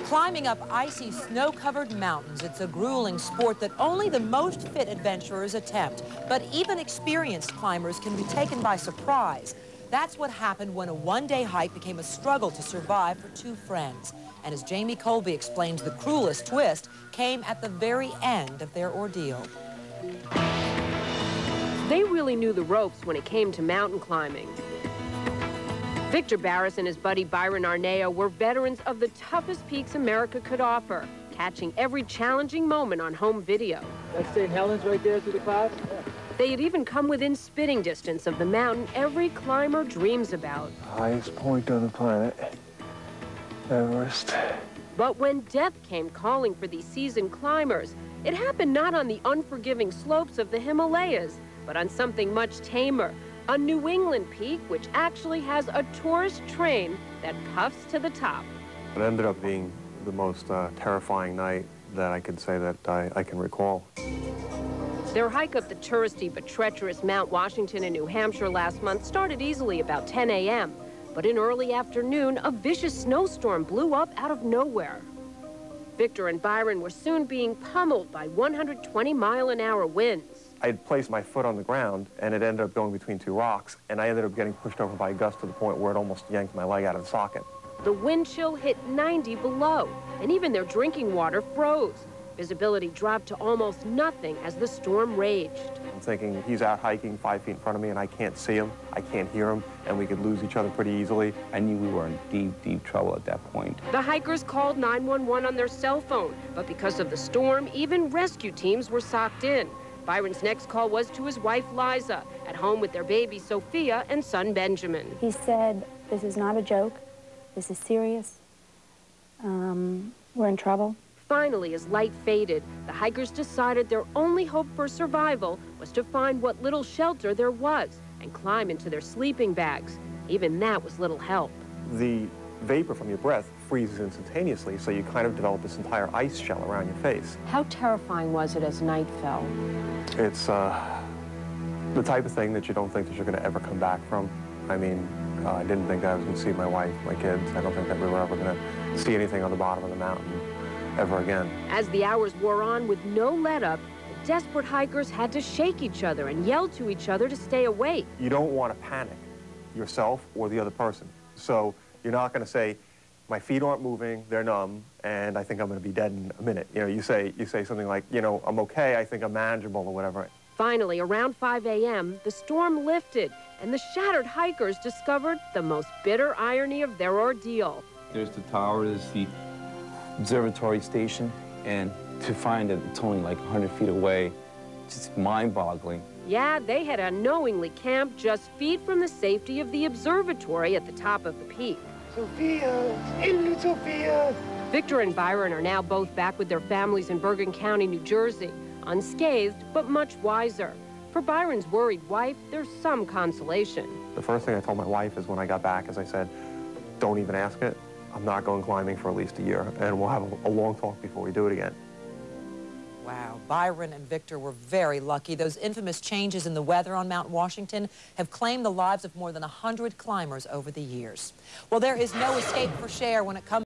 Climbing up icy, snow-covered mountains, it's a grueling sport that only the most fit adventurers attempt. But even experienced climbers can be taken by surprise. That's what happened when a one-day hike became a struggle to survive for two friends. And as Jamie Colby explains, the cruelest twist came at the very end of their ordeal. They really knew the ropes when it came to mountain climbing. Victor Barris and his buddy Byron Arneo were veterans of the toughest peaks America could offer, catching every challenging moment on home video. That's St. Helens right there through the clouds? Yeah. They had even come within spitting distance of the mountain every climber dreams about. Highest point on the planet, Everest. But when death came calling for these seasoned climbers, it happened not on the unforgiving slopes of the Himalayas, but on something much tamer, a New England peak which actually has a tourist train that puffs to the top. It ended up being the most terrifying night that I could say that I can recall. Their hike up the touristy but treacherous Mount Washington in New Hampshire last month started easily about 10 a.m. But in early afternoon, a vicious snowstorm blew up out of nowhere. Victor and Byron were soon being pummeled by 120-mile-an-hour winds. I had placed my foot on the ground, and it ended up going between two rocks, and I ended up getting pushed over by a gust to the point where it almost yanked my leg out of the socket. The wind chill hit 90 below, and even their drinking water froze. Visibility dropped to almost nothing as the storm raged. I'm thinking he's out hiking 5 feet in front of me, and I can't see him, I can't hear him, and we could lose each other pretty easily. I knew we were in deep, deep trouble at that point. The hikers called 911 on their cell phone, but because of the storm, even rescue teams were socked in. Byron's next call was to his wife, Liza, at home with their baby, Sophia, and son, Benjamin. He said, "This is not a joke. This is serious. We're in trouble." Finally, as light faded, the hikers decided their only hope for survival was to find what little shelter there was and climb into their sleeping bags. Even that was little help. The vapor from your breath freezes instantaneously, so you kind of develop this entire ice shell around your face. How terrifying was it as night fell? It's the type of thing that you don't think that you're going to ever come back from. I mean, I didn't think I was going to see my wife, my kids. I don't think that we were ever going to see anything on the bottom of the mountain ever again. As the hours wore on with no let-up, the desperate hikers had to shake each other and yell to each other to stay awake. You don't want to panic yourself or the other person. So you're not going to say, my feet aren't moving, they're numb, and I think I'm going to be dead in a minute. You know, you say something like, you know, I'm okay, I think I'm manageable or whatever. Finally, around 5 a.m., the storm lifted, and the shattered hikers discovered the most bitter irony of their ordeal. There's the tower, there's the observatory station, and to find that it's only like 100 feet away, just mind-boggling. Yeah, they had unknowingly camped just feet from the safety of the observatory at the top of the peak. Sophia! Hello, Sophia! Victor and Byron are now both back with their families in Bergen County, New Jersey, unscathed but much wiser. For Byron's worried wife, there's some consolation. The first thing I told my wife is when I got back, as I said, don't even ask it. I'm not going climbing for at least a year, and we'll have a long talk before we do it again. Wow, Byron and Victor were very lucky. Those infamous changes in the weather on Mount Washington have claimed the lives of more than 100 climbers over the years. Well, there is no escape for Cher when it comes